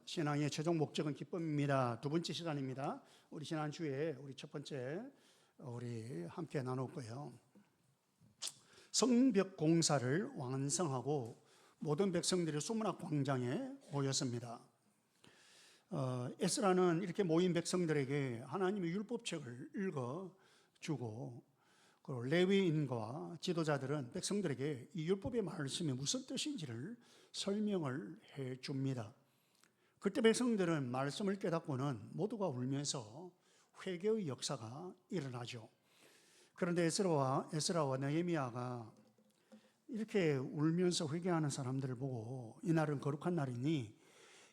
신앙의 최종 목적은 기쁨입니다. 두 번째 시간입니다. 우리 지난주에 우리 첫 번째 우리 함께 나눴고요. 성벽 공사를 완성하고 모든 백성들이 수문학 광장에 모였습니다. 에스라는 이렇게 모인 백성들에게 하나님의 율법책을 읽어주고, 그리고 레위인과 지도자들은 백성들에게 이 율법의 말씀이 무슨 뜻인지를 설명을 해줍니다. 그때 백성들은 말씀을 깨닫고는 모두가 울면서 회개의 역사가 일어나죠. 그런데 에스라와 느헤미야가 이렇게 울면서 회개하는 사람들을 보고 이날은 거룩한 날이니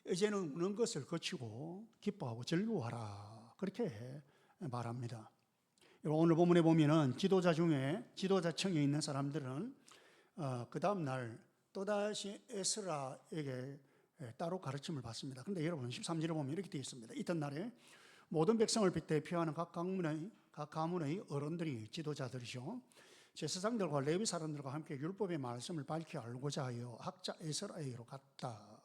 이제는 우는 것을 그치고 기뻐하고 즐거워하라, 그렇게 말합니다. 오늘 본문에 보면은 지도자청에 있는 사람들은 그 다음 날 또다시 에스라에게 따로 가르침을 받습니다. 그런데 여러분 13절에 보면 이렇게 되어 있습니다. 이튿날에 모든 백성을 대표하는 각 가문의 어른들이, 지도자들이죠, 제사장들과 레위 사람들과 함께 율법의 말씀을 밝히 알고자 하여 학자 에스라에게로 갔다.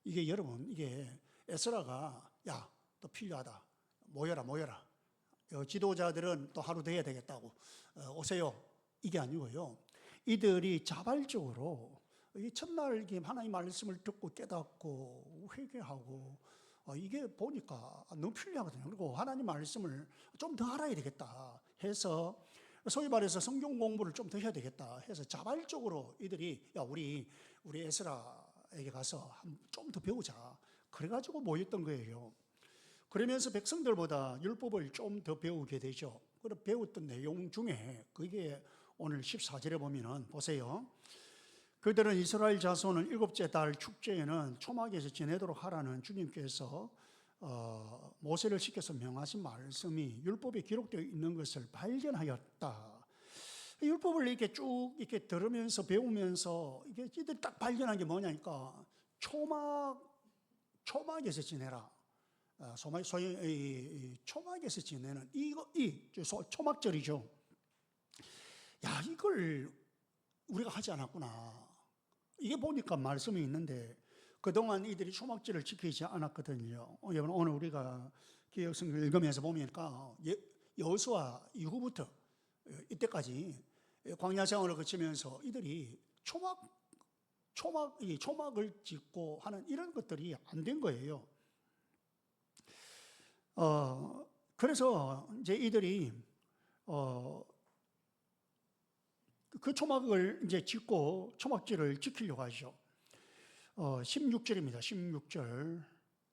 이게 여러분, 이게 에스라가 야, 또 필요하다, 모여라, 지도자들은 또 하루 돼야 되겠다고 오세요, 이게 아니고요, 이들이 자발적으로 이 첫날 하나님 말씀을 듣고 깨닫고 회개하고 이게 보니까 너무 필요하거든요. 그리고 하나님 말씀을 좀 더 알아야 되겠다 해서, 소위 말해서 성경 공부를 좀 더 해야 되겠다 해서 자발적으로 이들이 야, 우리 에스라에게 가서 좀 더 배우자, 그래가지고 모였던 거예요. 그러면서 백성들보다 율법을 좀 더 배우게 되죠. 그리고 배웠던 내용 중에 그게 오늘 14절에 보면은 보세요. 그들은 이스라엘 자손은 일곱째 달 축제에는 초막에서 지내도록 하라는 주님께서 모세를 시켜서 명하신 말씀이 율법에 기록되어 있는 것을 발견하였다. 율법을 이렇게 쭉 이렇게 들으면서 배우면서 이게 이들이 딱 발견한 게 뭐냐니까 초막에서 지내라. 소위 초막에서 지내는 이 초막절이죠. 야, 이걸 우리가 하지 않았구나. 이게 보니까 말씀이 있는데 그동안 이들이 초막절을 지키지 않았거든요. 오늘 우리가 기억성경을 읽으면서 보니까 여호수아 이후부터 이때까지 광야 생활을 거치면서 이들이 초막을 짓고 하는 이런 것들이 안 된 거예요. 그래서 이제 이들이 그 초막을 이제 짓고 초막절을 지키려고 하죠. 16절입니다. 16절.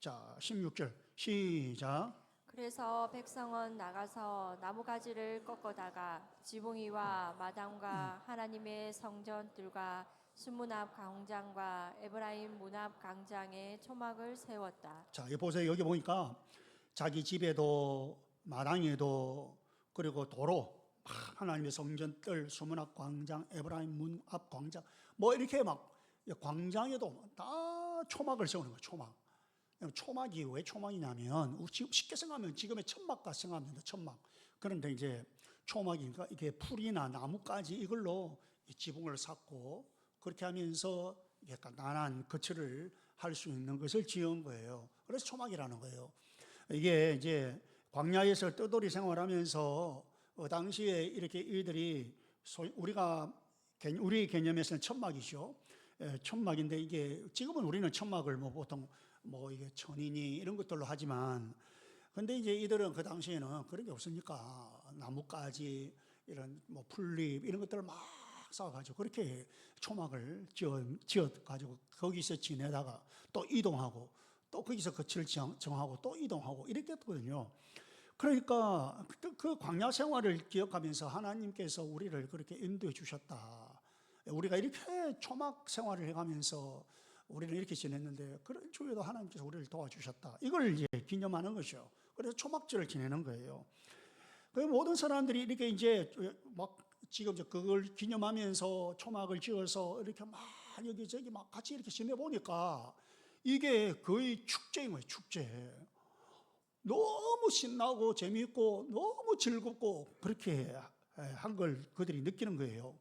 자, 16절 시작. 그래서 백성은 나가서 나무가지를 꺾어다가 지붕이와 마당과 하나님의 성전들과 수문 앞 광장과 에브라임 문 앞 광장에 초막을 세웠다. 자, 여기 보세요. 여기 보니까 자기 집에도 마당에도 그리고 도로, 하나님의 성전들, 수문 앞 광장, 에브라임 문 앞 광장, 뭐 이렇게 막 광장에도 다 초막을 세우는 거예요. 초막이 왜 초막이냐면 쉽게 생각하면 지금의 천막과 생각하면 됩니다. 천막. 그런데 이제 초막이니까 이게 풀이나 나무까지 이걸로 지붕을 쌓고 그렇게 하면서 간단한 거처를 할 수 있는 것을 지은 거예요. 그래서 초막이라는 거예요. 이게 이제 광야에서 떠돌이 생활하면서 당시에 이렇게 이들이 우리 개념에서는 천막이죠. 천막인데 이게 지금은 우리는 천막을 보통 이게 천인이 이런 것들로 하지만, 근데 이제 이들은 그 당시에는 그런 게 없으니까 나무까지 이런 풀잎 이런 것들을 막 쌓아가지고 그렇게 초막을 지어가지고 거기서 지내다가 또 이동하고 또 거기서 거처를 정하고 또 이동하고 이렇게 했거든요. 그러니까 그 광야 생활을 기억하면서 하나님께서 우리를 그렇게 인도해 주셨다. 우리가 이렇게 초막 생활을 해가면서 우리는 이렇게 지냈는데 그런 중에도 하나님께서 우리를 도와주셨다. 이걸 이제 기념하는 것이죠. 그래서 초막절을 지내는 거예요. 그 모든 사람들이 이렇게 이제 막 지금 그걸 기념하면서 초막을 지어서 이렇게 막 여기저기 막 같이 이렇게 지내보니까 이게 거의 축제인 거예요. 축제. 너무 신나고 재미있고 너무 즐겁고 그렇게 한 걸 그들이 느끼는 거예요.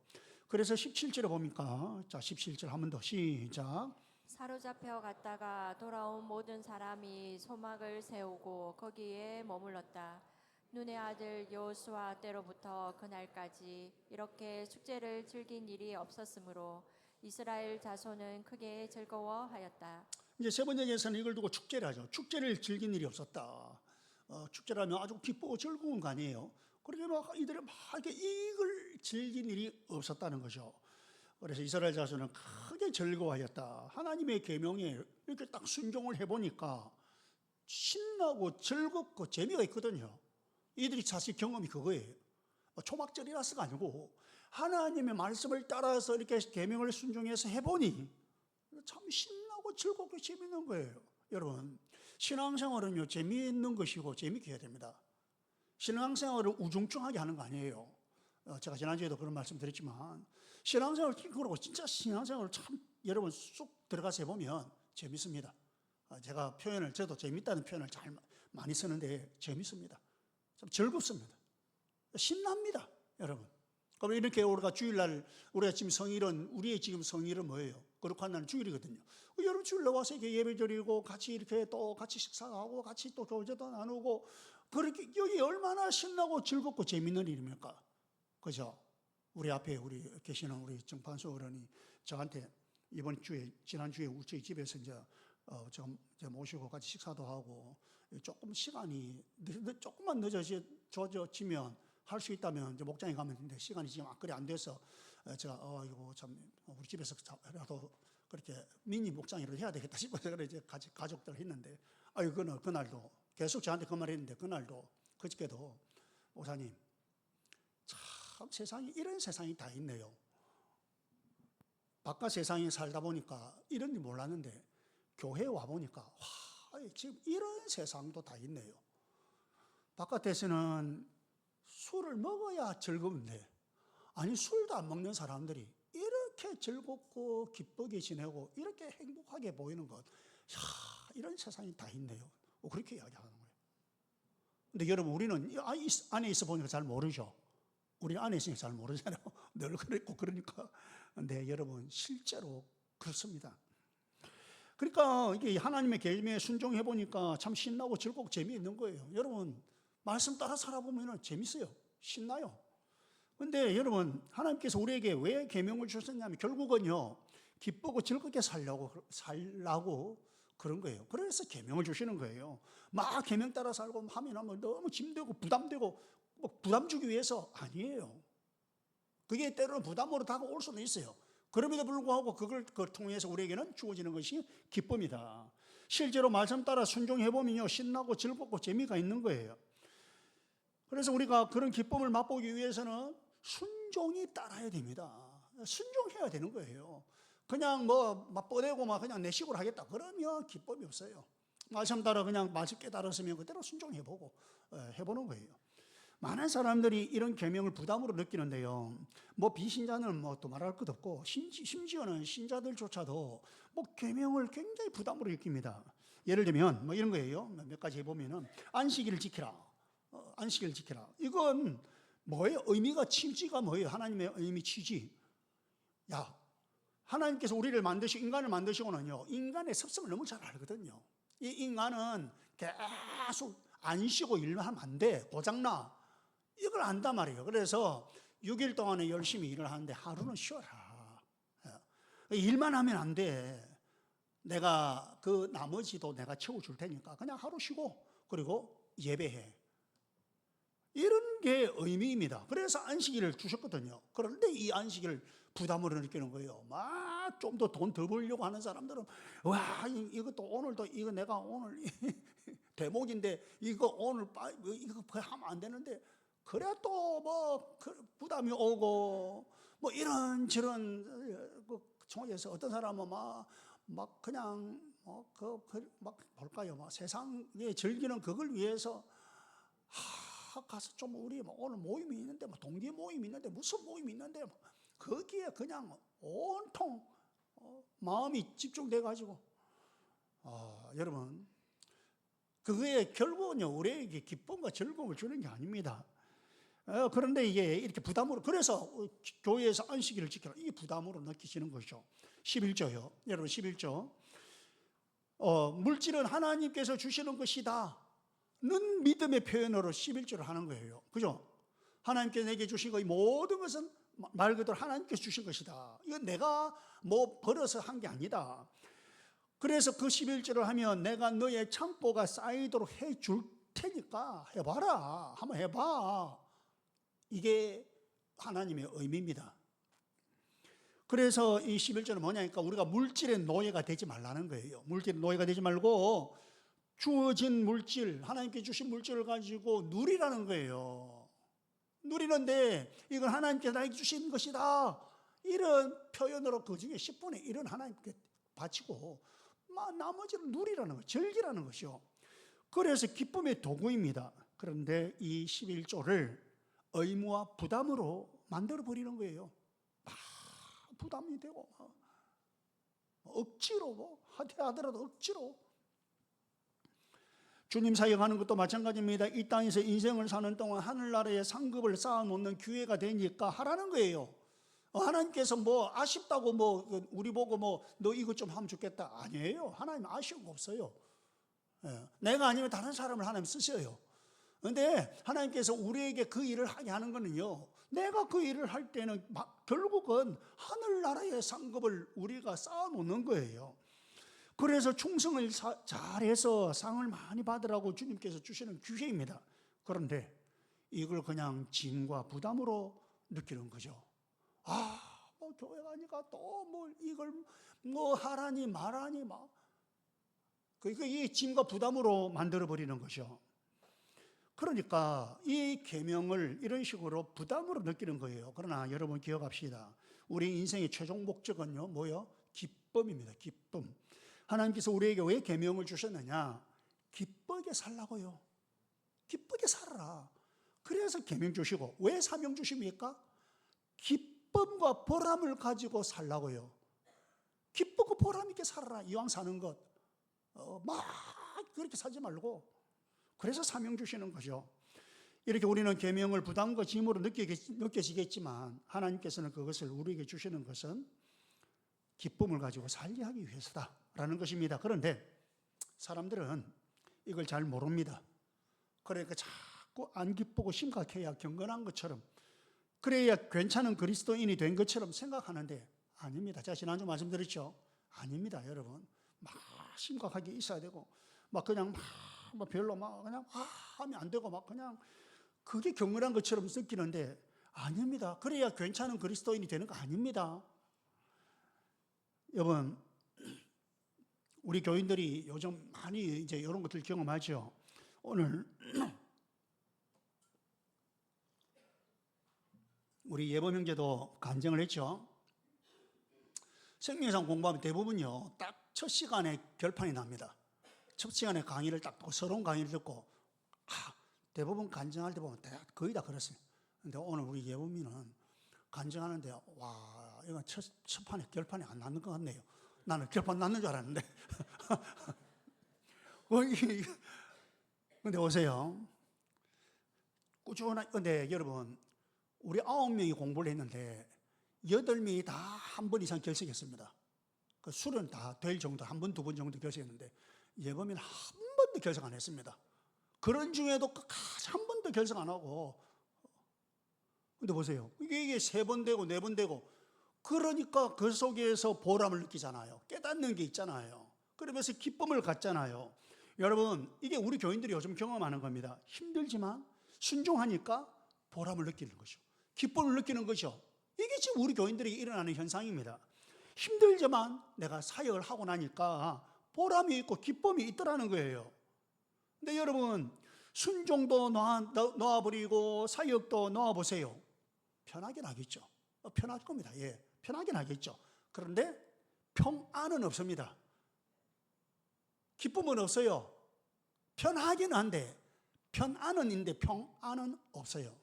그래서 17절에 보니까, 자, 17절 한 번 더 시작. 사로잡혀 갔다가 돌아온 모든 사람이 소막을 세우고 거기에 머물렀다. 눈의 아들 여호수아 때로부터 그날까지 이렇게 축제를 즐긴 일이 없었으므로 이스라엘 자손은 크게 즐거워하였다. 이제 세 번째 계에서는 이걸 두고 축제를 하죠. 축제를 즐긴 일이 없었다. 축제라면 아주 기쁘고 즐거운 거 아니에요. 그러게 막 이들이 막 이렇게 이걸 즐긴 일이 없었다는 거죠. 그래서 이스라엘 자손은 크게 즐거워하였다. 하나님의 계명에 이렇게 딱 순종을 해보니까 신나고 즐겁고 재미가 있거든요. 이들이 사실 경험이 그거예요. 초막절이라서가 아니고 하나님의 말씀을 따라서 이렇게 계명을 순종해서 해보니 참 신나고 즐겁고 재미있는 거예요. 여러분, 신앙생활은요 재미있는 것이고 재미있게 해야 됩니다. 신앙생활을 우중충하게 하는 거 아니에요. 제가 지난주에도 그런 말씀 드렸지만 신앙생활 그러고 진짜 신앙생활을 참 여러분 쑥 들어가서 해보면 재밌습니다. 제가 저도 재밌다는 표현을 잘 많이 쓰는데 재밌습니다. 참 즐겁습니다. 신납니다, 여러분. 그럼 이렇게 우리가 주일날 우리가 지금 성일은 우리의 지금 성일은 뭐예요? 거룩한 날은 주일이거든요. 여러분 주일날 와서 이렇게 예배드리고 같이 이렇게 또 같이 식사하고 같이 또 교제도 나누고 그렇게 여기 얼마나 신나고 즐겁고 재밌는 일입니까? 그죠? 우리 앞에 우리 계시는 우리 정판수 어른이 저한테 이번 주에 지난주에 저희 집에서 이제 제가 모시고 같이 식사도 하고 조금 시간이 조금만 늦어지면 할 수 있다면 이제 목장에 가면 되는데 시간이 지금 그리 안 돼서 제가 이거 참 우리 집에서라도 그렇게 미니 목장이라도 해야 되겠다 싶어서 그래 이제 가족들 했는데 그날도 계속 저한테 그 말 했는데 그날도 그저께도 목사님 참 세상에 이런 세상이 다 있네요. 바깥 세상에 살다 보니까 이런 줄 몰랐는데 교회에 와 보니까 와 지금 이런 세상도 다 있네요. 바깥에서는 술을 먹어야 즐거운데 아니 술도 안 먹는 사람들이 이렇게 즐겁고 기쁘게 지내고 이렇게 행복하게 보이는 것, 이런 세상이 다 있네요. 그렇게 이야기하는 거예요. 근데 여러분 우리는 안에 있어 보니까 잘 모르죠. 우리 안에 있으니까 잘 모르잖아요. 늘 그랬고 그러니까. 근데 여러분 실제로 그렇습니다. 그러니까 이게 하나님의 계명에 순종해 보니까 참 신나고 즐겁고 재미있는 거예요. 여러분 말씀 따라 살아보면 재밌어요. 신나요. 근데 여러분 하나님께서 우리에게 왜 계명을 주셨냐면 결국은요 기쁘고 즐겁게 살라고 그런 거예요. 그래서 계명을 주시는 거예요. 막 계명 따라 살고 하면 너무 힘들고 부담되고 부담 주기 위해서 아니에요. 그게 때로는 부담으로 다가올 수도 있어요. 그럼에도 불구하고 그걸 통해서 우리에게는 주어지는 것이 기쁨이다. 실제로 말씀 따라 순종해 보면요 신나고 즐겁고 재미가 있는 거예요. 그래서 우리가 그런 기쁨을 맛보기 위해서는 순종이 따라야 됩니다. 순종해야 되는 거예요. 그냥 막 뻗대고 막 그냥 내 식으로 하겠다. 그러면 기쁨이 없어요. 말씀 따라 그냥 말씀 깨달았으면 그대로 순종해보고 해보는 거예요. 많은 사람들이 이런 계명을 부담으로 느끼는데요. 비신자는 또 말할 것 없고 심지어는 신자들조차도 계명을 굉장히 부담으로 느낍니다. 예를 들면 이런 거예요. 몇 가지 해보면은 안식일을 지키라. 안식일 지키라. 이건 뭐예요? 취지가 뭐예요? 하나님의 의미 취지. 하나님께서 우리를 인간을 만드시고는요, 인간의 습성을 너무 잘 알거든요. 이 인간은 계속 안 쉬고 일만 하면 안 돼. 고장나. 이걸 안단 말이에요. 그래서 6일 동안에 열심히 일을 하는데 하루는 쉬어라. 일만 하면 안 돼. 내가 그 나머지도 내가 채워줄 테니까 그냥 하루 쉬고 그리고 예배해. 이런 게 의미입니다. 그래서 안식일을 주셨거든요. 그런데 이 안식일을 부담으로 느끼는 거예요. 막 좀 더 돈 더 벌려고 하는 사람들은 이것도 오늘도 이거 내가 오늘 대목인데 이거 오늘 이거 하면 안 되는데 그래 또 부담이 오고 이런저런 총에서 어떤 사람은 막 그냥 막 볼까요? 세상에 즐기는 그걸 위해서 가서 좀 우리 오늘 모임이 있는데 동기 모임이 있는데 무슨 모임이 있는데 거기에 그냥 온통 마음이 집중돼 가지고 여러분 그게 결국은요 우리에게 기쁨과 즐거움을 주는 게 아닙니다. 그런데 이게 이렇게 부담으로 그래서 교회에서 안식일을 지키라 이 부담으로 느끼시는 것이죠. 11조요. 여러분 11조 물질은 하나님께서 주시는 것이다 는 믿음의 표현으로 11조를 하는 거예요. 그죠? 하나님께서 내게 주신 거 모든 것은 말 그대로 하나님께서 주신 것이다. 이건 내가 뭐 벌어서 한 게 아니다. 그래서 그 11조를 하면 내가 너의 창고가 쌓이도록 해줄 테니까 해봐라. 한번 해봐. 이게 하나님의 의미입니다. 그래서 이 11조는 뭐냐니까 우리가 물질의 노예가 되지 말라는 거예요. 물질의 노예가 되지 말고 주어진 물질, 하나님께 주신 물질을 가지고 누리라는 거예요. 누리는데 이건 하나님께서 나에게 주신 것이다. 이런 표현으로 그 중에 10분의 1은 하나님께 바치고 나머지는 누리라는 거예요. 즐기라는 것이요. 그래서 기쁨의 도구입니다. 그런데 이 11조를 의무와 부담으로 만들어 버리는 거예요. 부담이 되고 억지로 하더라도 억지로. 주님 사역하는 것도 마찬가지입니다. 이 땅에서 인생을 사는 동안 하늘나라에 상급을 쌓아놓는 기회가 되니까 하라는 거예요. 하나님께서 뭐 아쉽다고 뭐 우리 보고 뭐 너 이것 좀 하면 좋겠다 아니에요. 하나님 아쉬운 거 없어요. 내가 아니면 다른 사람을 하나님 쓰셔요. 그런데 하나님께서 우리에게 그 일을 하게 하는 거는요, 내가 그 일을 할 때는 결국은 하늘나라의 상급을 우리가 쌓아놓는 거예요. 그래서 충성을 잘해서 상을 많이 받으라고 주님께서 주시는 기회입니다. 그런데 이걸 그냥 짐과 부담으로 느끼는 거죠. 뭐 교회 가니까 또 뭐 이걸 뭐 하라니 말하니 막. 그러니까 이 짐과 부담으로 만들어 버리는 것이죠. 그러니까 이 계명을 이런 식으로 부담으로 느끼는 거예요. 그러나 여러분 기억합시다. 우리 인생의 최종 목적은요, 뭐요? 기쁨입니다. 기쁨. 하나님께서 우리에게 왜 계명을 주셨느냐? 기쁘게 살라고요. 기쁘게 살아라. 그래서 계명 주시고, 왜 사명 주십니까? 기쁨과 보람을 가지고 살라고요. 기쁘고 보람 있게 살아라. 이왕 사는 것 막 그렇게 살지 말고. 그래서 사명 주시는 거죠. 이렇게 우리는 계명을 부담과 짐으로 느껴지겠지만 하나님께서는 그것을 우리에게 주시는 것은 기쁨을 가지고 살게 하기 위해서다라는 것입니다. 그런데 사람들은 이걸 잘 모릅니다. 그러니까 자꾸 안 기쁘고 심각해야 경건한 것처럼, 그래야 괜찮은 그리스도인이 된 것처럼 생각하는데 아닙니다. 제가 지난주 말씀드렸죠. 아닙니다, 여러분. 막 심각하게 있어야 되고 막 그냥 막 별로 막 그냥 하면 안 되고 막 그냥 그게 경건한 것처럼 느끼는데 아닙니다. 그래야 괜찮은 그리스도인이 되는 거 아닙니다. 여러분, 우리 교인들이 요즘 많이 이제 이런 것들 경험하죠. 오늘 우리 예범 형제도 간증을 했죠. 생명상 공부하면 대부분요, 딱 첫 시간에 결판이 납니다. 첫 시간에 강의를 딱 듣고 새로운 강의를 듣고 대부분 간증할 때 보면 거의 다 그렇습니다. 근데 오늘 우리 예범이는 간증하는데 와, 이건 첫 판에 결판이 안 나는 것 같네요. 나는 결판 났는 줄 알았는데. 근데 오세요. 꾸준하게. 근데 여러분, 우리 9명이 공부를 했는데 8명이 다 한 번 이상 결석했습니다. 그 술은 다 될 정도, 한 번, 두 번 정도 결석했는데 예범이는 한 번도 결석 안 했습니다. 그런 중에도 끝까지 한 번도 결석 안 하고. 근데 보세요. 이게 3번 되고 4번 되고, 그러니까 그 속에서 보람을 느끼잖아요. 깨닫는 게 있잖아요. 그러면서 기쁨을 갖잖아요. 여러분, 이게 우리 교인들이 요즘 경험하는 겁니다. 힘들지만 순종하니까 보람을 느끼는 거죠. 기쁨을 느끼는 거죠. 이게 지금 우리 교인들에게 일어나는 현상입니다. 힘들지만 내가 사역을 하고 나니까 보람이 있고 기쁨이 있더라는 거예요. 근데 여러분, 순종도 놓아버리고 사역도 놓아보세요. 편하긴 하겠죠. 편할 겁니다. 예, 편하긴 하겠죠. 그런데 평안은 없습니다. 기쁨은 없어요. 편하긴 한데, 편안은 있는데 평안은 없어요.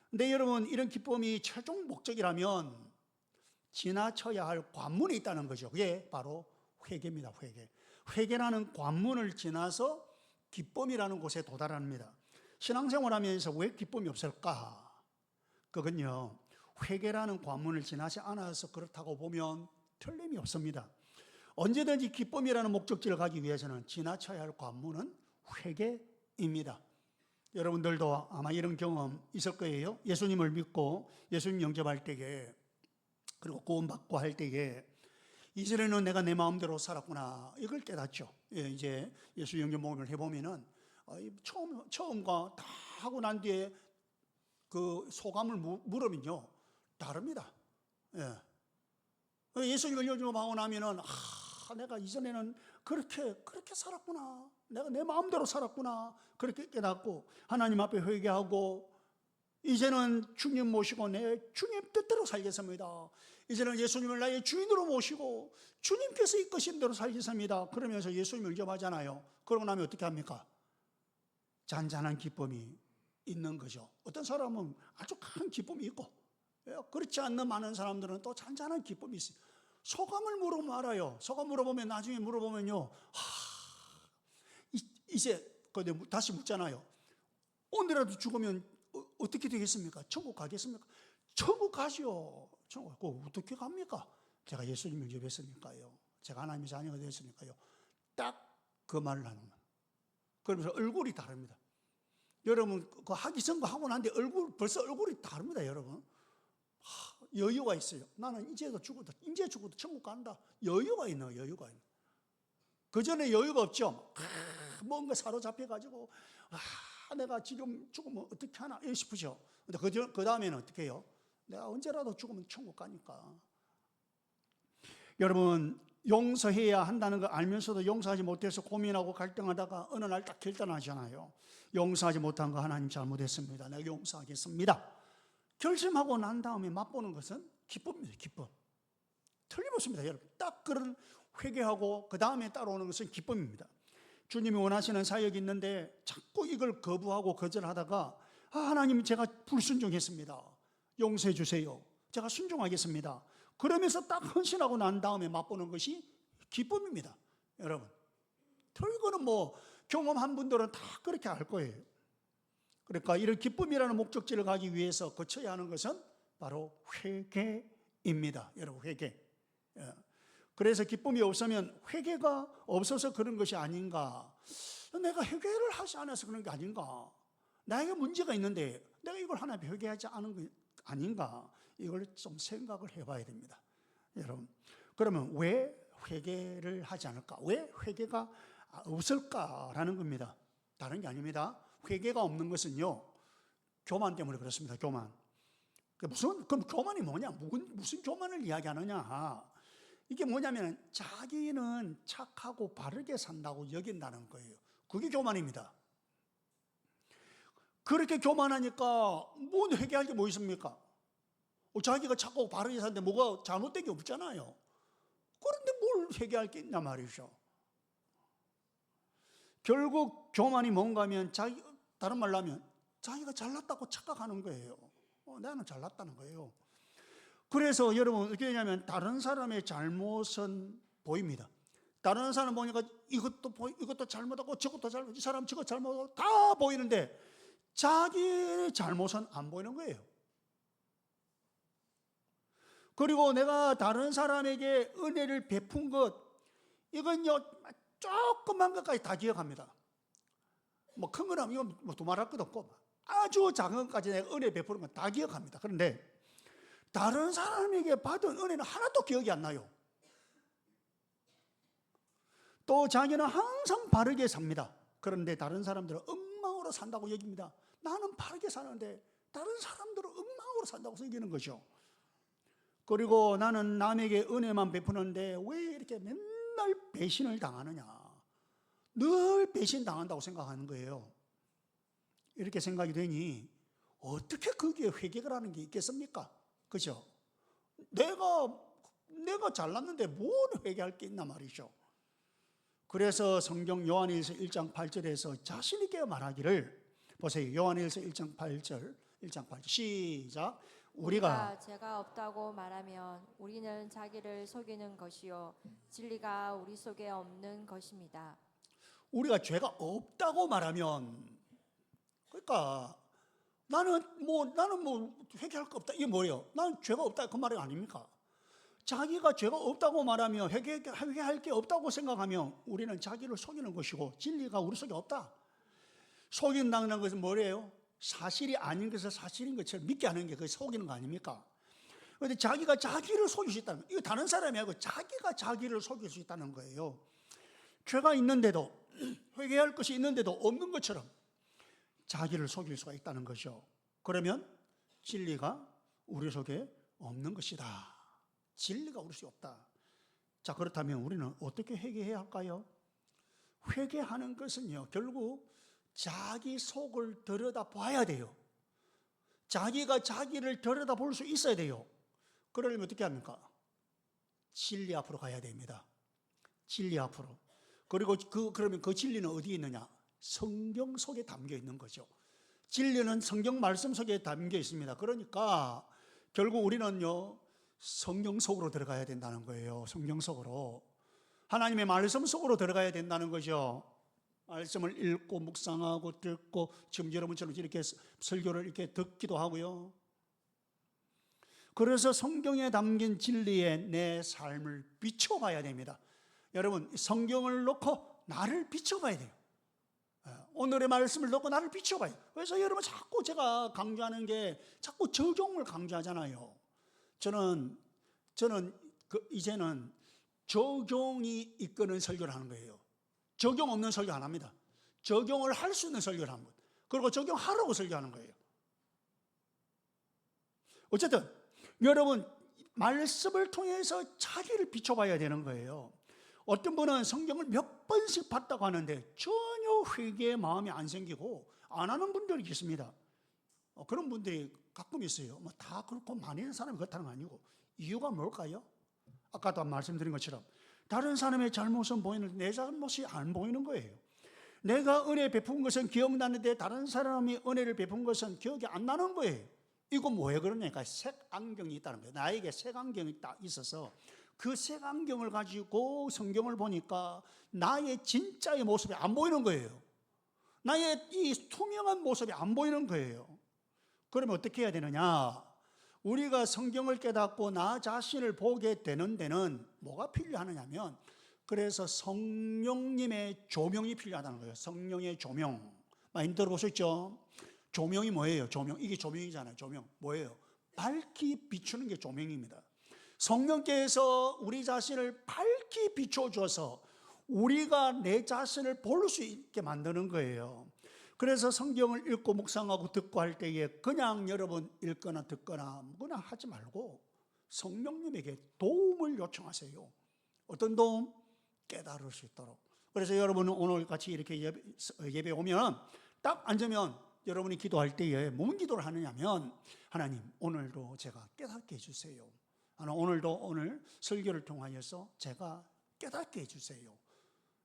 근데 여러분, 이런 기쁨이 최종 목적이라면 지나쳐야 할 관문이 있다는 거죠. 그게 바로 회개입니다. 회개라는 관문을 지나서 기쁨이라는 곳에 도달합니다. 신앙생활하면서 왜 기쁨이 없을까? 그건요, 회개라는 관문을 지나지 않아서 그렇다고 보면 틀림이 없습니다. 언제든지 기쁨이라는 목적지를 가기 위해서는 지나쳐야 할 관문은 회개입니다. 여러분들도 아마 이런 경험 있을 거예요. 예수님을 믿고 예수님 영접할 때에, 그리고 구원받고 할 때에 이전에는 내가 내 마음대로 살았구나, 이걸 깨닫죠. 이제 예수 영접 모험을 해보면은 처음과 다 하고 난 뒤에 그 소감을 물으면요, 다릅니다. 예수님을 영접하고 나면은 내가 이전에는 그렇게 살았구나, 내가 내 마음대로 살았구나, 그렇게 깨닫고 하나님 앞에 회개하고, 이제는 주님 모시고 내 주님 뜻대로 살겠습니다. 이제는 예수님을 나의 주인으로 모시고 주님께서 이끄신 대로 살겠습니다. 그러면서 예수님을 영접하잖아요. 그러고 나면 어떻게 합니까? 잔잔한 기쁨이 있는 거죠. 어떤 사람은 아주 큰 기쁨이 있고, 그렇지 않는 많은 사람들은 또 잔잔한 기쁨이 있어요. 소감을 물어보면 알아요. 소감 물어보면, 나중에 물어보면요, 이제 다시 묻잖아요. 오늘이라도 죽으면 어떻게 되겠습니까? 천국 가겠습니까? 천국 가시오. 천국 어떻게 갑니까? 제가 예수님을 영접했으니까요, 제가 하나님의 자녀가 되었으니까요. 딱 그 말을 하는 거예요. 그러면서 얼굴이 다릅니다. 여러분, 그 하기 전과 하고 난 뒤에 벌써 얼굴이 다릅니다, 여러분. 여유가 있어요. 나는 이제 죽어도 천국 간다. 여유가 있는. 그 전에 여유가 없죠. 뭔가 사로잡혀가지고, 내가 지금 죽으면 어떻게 하나, 이러고 싶으죠. 근데 그 다음에는 어떻게 해요? 내가 언제라도 죽으면 천국 가니까. 여러분, 용서해야 한다는 걸 알면서도 용서하지 못해서 고민하고 갈등하다가 어느 날 딱 결단하잖아요. 용서하지 못한 거 하나님 잘못했습니다, 내가 용서하겠습니다. 결심하고 난 다음에 맛보는 것은 기쁨입니다. 기쁨. 틀림없습니다, 여러분. 딱 그런 회개하고 그 다음에 따라오는 것은 기쁨입니다. 주님이 원하시는 사역이 있는데 자꾸 이걸 거부하고 거절하다가, 하나님, 제가 불순종했습니다, 용서해 주세요, 제가 순종하겠습니다, 그러면서 딱 헌신하고 난 다음에 맛보는 것이 기쁨입니다, 여러분. 이거는 경험한 분들은 다 그렇게 알 거예요. 그러니까 이런 기쁨이라는 목적지를 가기 위해서 거쳐야 하는 것은 바로 회개입니다, 여러분. 회개. 그래서 기쁨이 없으면 회개가 없어서 그런 것이 아닌가, 내가 회개를 하지 않아서 그런 게 아닌가, 나에게 문제가 있는데 내가 이걸 하나님께 회개하지 않은 게 아닌가, 이걸 좀 생각을 해봐야 됩니다, 여러분. 그러면 왜 회개를 하지 않을까, 왜 회개가 없을까라는 겁니다. 다른 게 아닙니다. 회개가 없는 것은요, 교만 때문에 그렇습니다. 교만. 그럼 교만이 뭐냐, 무슨 교만을 이야기하느냐, 이게 뭐냐면 자기는 착하고 바르게 산다고 여긴다는 거예요. 그게 교만입니다. 그렇게 교만하니까 회개할 게 뭐 있습니까? 자기가 착하고 바르게 사는데 뭐가 잘못된 게 없잖아요. 그런데 뭘 회개할 게 있냐 말이죠. 결국 교만이 뭔가 하면 다른 말로 하면 자기가 잘났다고 착각하는 거예요. 나는 잘났다는 거예요. 그래서 여러분, 어떻게 되냐면 다른 사람의 잘못은 보입니다. 다른 사람 보니까 이것도 잘못하고 저것도 잘못하고, 이 사람 저것 잘못하고 다 보이는데 자기 잘못은 안 보이는 거예요. 그리고 내가 다른 사람에게 은혜를 베푼 것, 이건요, 조그만 것까지 다 기억합니다. 큰 거라면 이건 두말할 것도 없고, 아주 작은 것까지 내가 은혜 베푸는 건 다 기억합니다. 그런데 다른 사람에게 받은 은혜는 하나도 기억이 안 나요. 또 자기는 항상 바르게 삽니다. 그런데 다른 사람들은 엉망으로 산다고 여깁니다. 나는 바르게 사는데 다른 사람들은 엉망으로 산다고 여기는 거죠. 그리고 나는 남에게 은혜만 베푸는데 왜 이렇게 맨날 배신을 당하느냐, 늘 배신당한다고 생각하는 거예요. 이렇게 생각이 되니 어떻게 거기에 회개를 하는 게 있겠습니까? 그죠? 내가 잘났는데 뭘 회개할 게 있나 말이죠. 그래서 성경 요한일서 1장 8절에서 자신 있게 말하기를, 보세요. 요한일서 1장 8절 시작. 우리가 죄가 없다고 말하면 우리는 자기를 속이는 것이요 진리가 우리 속에 없는 것입니다. 우리가 죄가 없다고 말하면, 그러니까 나는 회개할 거 없다, 이게 뭐예요? 나는 죄가 없다, 그 말이 아닙니까? 자기가 죄가 없다고 말하며 회개할 게 없다고 생각하면 우리는 자기를 속이는 것이고 진리가 우리 속에 없다. 속인다는 것은 뭐래요? 사실이 아닌 것을 사실인 것처럼 믿게 하는 게 그게 속이는 거 아닙니까? 그런데 자기가 자기를 속일 수 있다는, 이거 다른 사람이 아니고 자기가 자기를 속일 수 있다는 거예요. 죄가 있는데도, 회개할 것이 있는데도 없는 것처럼 자기를 속일 수가 있다는 것이죠. 그러면 진리가 우리 속에 없는 것이다. 진리가 우리 속에 없다. 자, 그렇다면 우리는 어떻게 회개해야 할까요? 회개하는 것은요, 결국 자기 속을 들여다봐야 돼요. 자기가 자기를 들여다볼 수 있어야 돼요. 그러려면 어떻게 합니까? 진리 앞으로 가야 됩니다. 진리 앞으로. 그리고 그러면 그 진리는 어디에 있느냐? 성경 속에 담겨 있는 거죠. 진리는 성경 말씀 속에 담겨 있습니다. 그러니까 결국 우리는요, 성경 속으로 들어가야 된다는 거예요. 성경 속으로. 하나님의 말씀 속으로 들어가야 된다는 거죠. 말씀을 읽고 묵상하고 듣고, 지금 여러분처럼 이렇게 설교를 이렇게 듣기도 하고요. 그래서 성경에 담긴 진리에 내 삶을 비춰봐야 됩니다. 여러분, 성경을 놓고 나를 비춰봐야 돼요. 오늘의 말씀을 놓고 나를 비춰봐요. 그래서 여러분, 자꾸 제가 강조하는 게 자꾸 적용을 강조하잖아요. 저는 이제는 적용이 이끄는 설교를 하는 거예요. 적용 없는 설교 안 합니다. 적용을 할 수 있는 설교를 하는 거예요. 그리고 적용하라고 설교하는 거예요. 어쨌든 여러분, 말씀을 통해서 자기를 비춰봐야 되는 거예요. 어떤 분은 성경을 몇 번씩 봤다고 하는데 전혀 회개의 마음이 안 생기고 안 하는 분들이 있습니다. 그런 분들이 가끔 있어요. 뭐 다 그렇고 많이 있는 사람이 그렇다는 건 아니고, 이유가 뭘까요? 아까도 말씀드린 것처럼 다른 사람의 잘못은 보이는데 내 잘못이 안 보이는 거예요. 내가 은혜 베푼 것은 기억나는데 다른 사람이 은혜를 베푼 것은 기억이 안 나는 거예요. 이거 왜 그러냐니까 색안경이 있다는 거예요. 나에게 색안경이 딱 있어서 그 색안경을 가지고 성경을 보니까 나의 진짜의 모습이 안 보이는 거예요. 나의 이 투명한 모습이 안 보이는 거예요. 그러면 어떻게 해야 되느냐? 우리가 성경을 깨닫고 나 자신을 보게 되는 데는 뭐가 필요하느냐면, 그래서 성령님의 조명이 필요하다는 거예요. 성령의 조명. 많이 들어보셨죠? 조명이 뭐예요? 조명. 이게 조명이잖아요. 조명. 뭐예요? 밝히 비추는 게 조명입니다. 성령께서 우리 자신을 밝히 비춰줘서 우리가 내 자신을 볼 수 있게 만드는 거예요. 그래서 성경을 읽고 묵상하고 듣고 할 때에 그냥 여러분 읽거나 듣거나 그냥 하지 말고 성령님에게 도움을 요청하세요. 어떤 도움? 깨달을 수 있도록. 그래서 여러분은 오늘 같이 이렇게 예배 오면 딱 앉으면 여러분이 기도할 때에 무슨 기도를 하느냐면, 하나님 오늘도 제가 깨닫게 해주세요. 오늘 설교를 통하여서 제가 깨닫게 해주세요.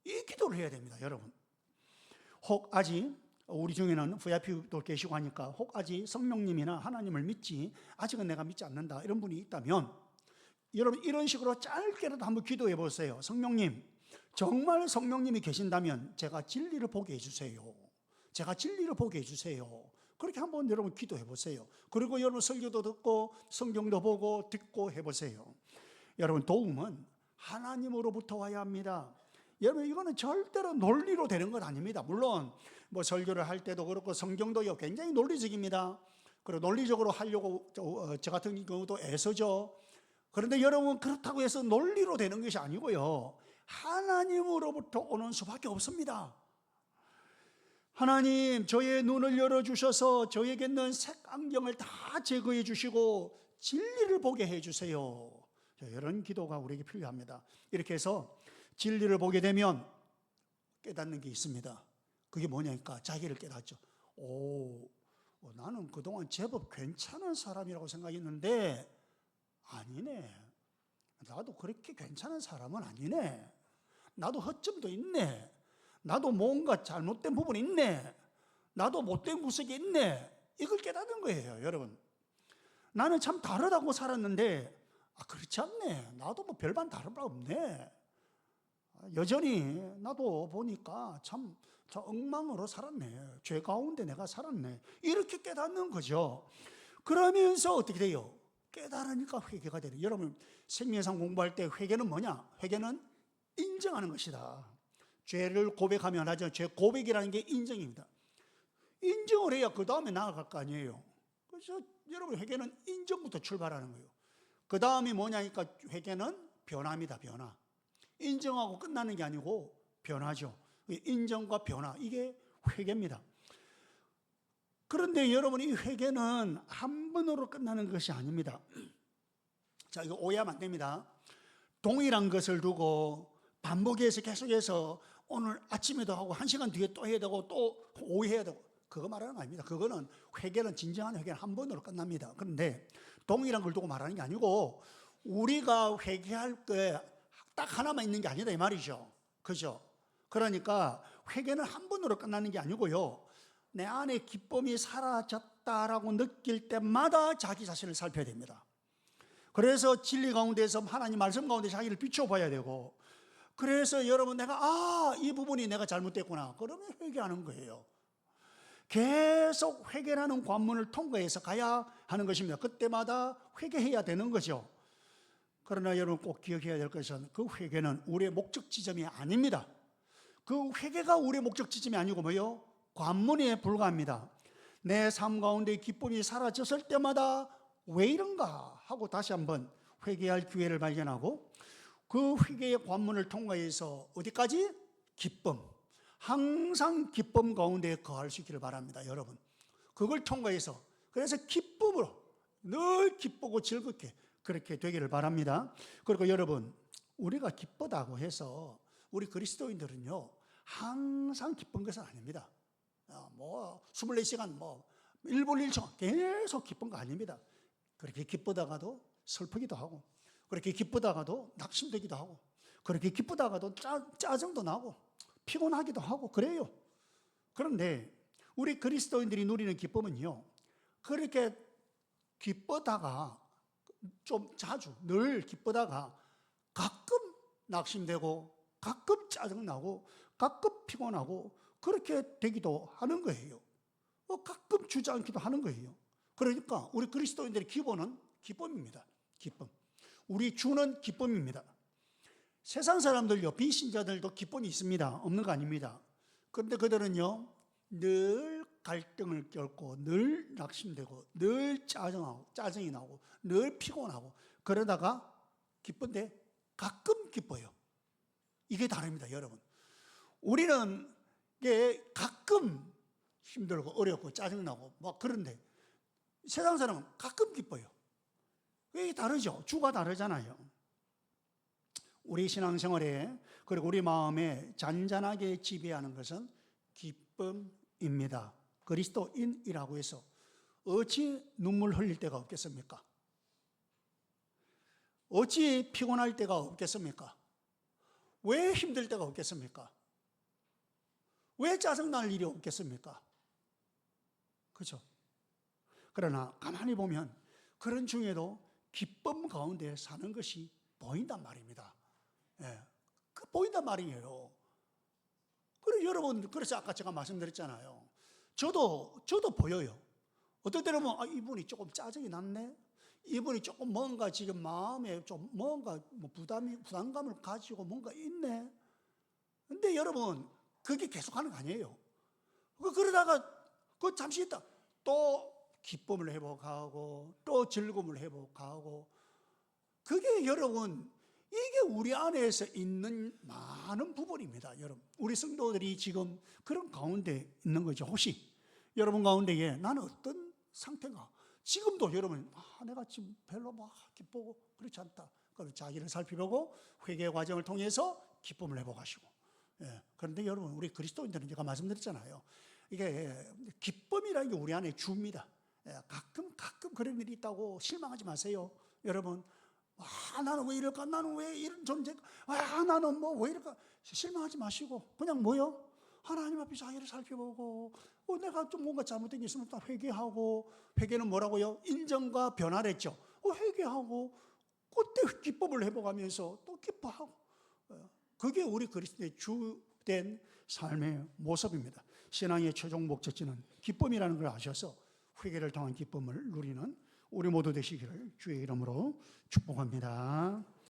이 기도를 해야 됩니다. 여러분, 혹 아직 우리 중에는 VIP도 계시고 하니까 혹 아직 성령님이나 하나님을 믿지, 아직은 내가 믿지 않는다, 이런 분이 있다면 여러분 이런 식으로 짧게라도 한번 기도해 보세요. 성령님, 정말 성령님이 계신다면 제가 진리를 보게 해주세요. 제가 진리를 보게 해주세요. 그렇게 한번 여러분 기도해 보세요. 그리고 여러분 설교도 듣고 성경도 보고 듣고 해보세요. 여러분, 도움은 하나님으로부터 와야 합니다. 여러분, 이거는 절대로 논리로 되는 건 아닙니다. 물론 뭐 설교를 할 때도 그렇고 성경도요 굉장히 논리적입니다. 그리고 논리적으로 하려고 저 같은 경우도 애쓰죠. 그런데 여러분, 그렇다고 해서 논리로 되는 것이 아니고요, 하나님으로부터 오는 수밖에 없습니다. 하나님, 저의 눈을 열어주셔서 저에게 있는 색안경을 다 제거해 주시고 진리를 보게 해주세요. 이런 기도가 우리에게 필요합니다. 이렇게 해서 진리를 보게 되면 깨닫는 게 있습니다. 그게 뭐냐니까 자기를 깨닫죠. 나는 그동안 제법 괜찮은 사람이라고 생각했는데 아니네. 나도 그렇게 괜찮은 사람은 아니네. 나도 허점도 있네. 나도 뭔가 잘못된 부분이 있네. 나도 못된 구석이 있네. 이걸 깨닫는 거예요, 여러분. 나는 참 다르다고 살았는데 그렇지 않네. 나도 뭐 별반 다른 바 없네. 여전히 나도 보니까 참 엉망으로 살았네. 죄 가운데 내가 살았네. 이렇게 깨닫는 거죠. 그러면서 어떻게 돼요? 깨달으니까 회개가 되는. 여러분, 생명상 공부할 때 회개는 뭐냐? 회개는 인정하는 것이다. 죄를 고백하면 하죠. 죄 고백이라는 게 인정입니다. 인정을 해야 그 다음에 나아갈 거 아니에요. 그래서 여러분 회개는 인정부터 출발하는 거예요. 그 다음이 뭐냐니까 회개는 변화입니다. 변화. 인정하고 끝나는 게 아니고 변화죠. 인정과 변화, 이게 회개입니다. 그런데 여러분, 이 회개는 한 번으로 끝나는 것이 아닙니다. 자, 이거 오해하면 안 됩니다. 동일한 것을 두고 반복해서 계속해서 오늘 아침에도 하고 1시간 뒤에 또 해야 되고 또 오해해야 되고, 그거 말하는 거 아닙니다. 그거는 회개는, 진정한 회개는 한 번으로 끝납니다. 그런데 동일한 걸 두고 말하는 게 아니고 우리가 회개할 게 딱 하나만 있는 게 아니다 이 말이죠. 그죠? 그러니까 회개는 한 번으로 끝나는 게 아니고요, 내 안에 기쁨이 사라졌다라고 느낄 때마다 자기 자신을 살펴야 됩니다. 그래서 진리 가운데서 하나님 말씀 가운데 자기를 비춰봐야 되고, 그래서 여러분 내가 이 부분이 내가 잘못됐구나, 그러면 회개하는 거예요. 계속 회개라는 관문을 통과해서 가야 하는 것입니다. 그때마다 회개해야 되는 거죠. 그러나 여러분 꼭 기억해야 될 것은 그 회개는 우리의 목적 지점이 아닙니다. 그 회개가 우리의 목적 지점이 아니고 뭐요? 관문에 불과합니다. 내 삶 가운데 기쁨이 사라졌을 때마다 왜 이런가 하고 다시 한번 회개할 기회를 발견하고, 그 회개의 관문을 통과해서 어디까지? 기쁨. 항상 기쁨 가운데 거할 수 있기를 바랍니다. 여러분, 그걸 통과해서, 그래서 기쁨으로 늘 기쁘고 즐겁게 그렇게 되기를 바랍니다. 그리고 여러분, 우리가 기쁘다고 해서 우리 그리스도인들은요 항상 기쁜 것은 아닙니다. 24시간 1분 1초 계속 기쁜 거 아닙니다. 그렇게 기쁘다가도 슬프기도 하고, 그렇게 기쁘다가도 낙심되기도 하고, 그렇게 기쁘다가도 짜증도 나고 피곤하기도 하고 그래요. 그런데 우리 그리스도인들이 누리는 기쁨은요, 그렇게 기쁘다가 좀 자주 늘 기쁘다가 가끔 낙심되고 가끔 짜증나고 가끔 피곤하고 그렇게 되기도 하는 거예요. 가끔 주저앉기도 하는 거예요. 그러니까 우리 그리스도인들의 기본은 기쁨입니다. 기쁨. 우리 주는 기쁨입니다. 세상 사람들요, 비신자들도 기쁨이 있습니다. 없는 거 아닙니다. 그런데 그들은요 늘 갈등을 겪고 늘 낙심되고 늘 짜증이 나고 늘 피곤하고 그러다가 기쁜데 가끔 기뻐요. 이게 다릅니다. 여러분, 우리는 가끔 힘들고 어렵고 짜증나고 그런데 세상 사람은 가끔 기뻐요. 이게 다르죠. 주가 다르잖아요. 우리 신앙생활에, 그리고 우리 마음에 잔잔하게 지배하는 것은 기쁨입니다. 그리스도인이라고 해서 어찌 눈물 흘릴 때가 없겠습니까? 어찌 피곤할 때가 없겠습니까? 왜 힘들 때가 없겠습니까? 왜 짜증날 일이 없겠습니까? 그렇죠? 그러나 가만히 보면 그런 중에도 기쁨 가운데 사는 것이 보인단 말입니다. 보인단 말이에요. 그리고 여러분, 그래서 아까 제가 말씀드렸잖아요. 저도 보여요. 어떨 때는 이분이 조금 짜증이 났네. 이분이 조금 뭔가 지금 마음에 좀 뭔가 부담감을 가지고 뭔가 있네. 근데 여러분, 그게 계속하는 거 아니에요. 그러다가 잠시 있다 또 기쁨을 회복하고 또 즐거움을 회복하고, 그게 여러분, 이게 우리 안에서 있는 많은 부분입니다. 여러분, 우리 성도들이 지금 그런 가운데 있는 거죠. 혹시 여러분 가운데에 나는 어떤 상태가, 지금도 여러분 내가 지금 별로 기쁘고 그렇지 않다, 그럼 자기를 살펴보고 회개 과정을 통해서 기쁨을 회복하시고. 그런데 여러분, 우리 그리스도인들은 제가 말씀드렸잖아요, 이게 기쁨이라는 게 우리 안에 주입니다. 가끔 그런 일이 있다고 실망하지 마세요. 여러분, 나는 왜 이럴까? 나는 왜 이런 존재가? 나는 왜 이럴까? 실망하지 마시고 그냥 하나님 앞에 자기를 살펴보고, 내가 좀 뭔가 잘못된 게 있으면 다 회개하고, 회개는 뭐라고요? 인정과 변화랬죠. 회개하고 그때 기쁨을 회복하면서 또 기뻐하고, 그게 우리 그리스도의 주된 삶의 모습입니다. 신앙의 최종 목적지는 기쁨이라는 걸 아셔서 회개를 통한 기쁨을 누리는 우리 모두 되시기를 주의 이름으로 축복합니다.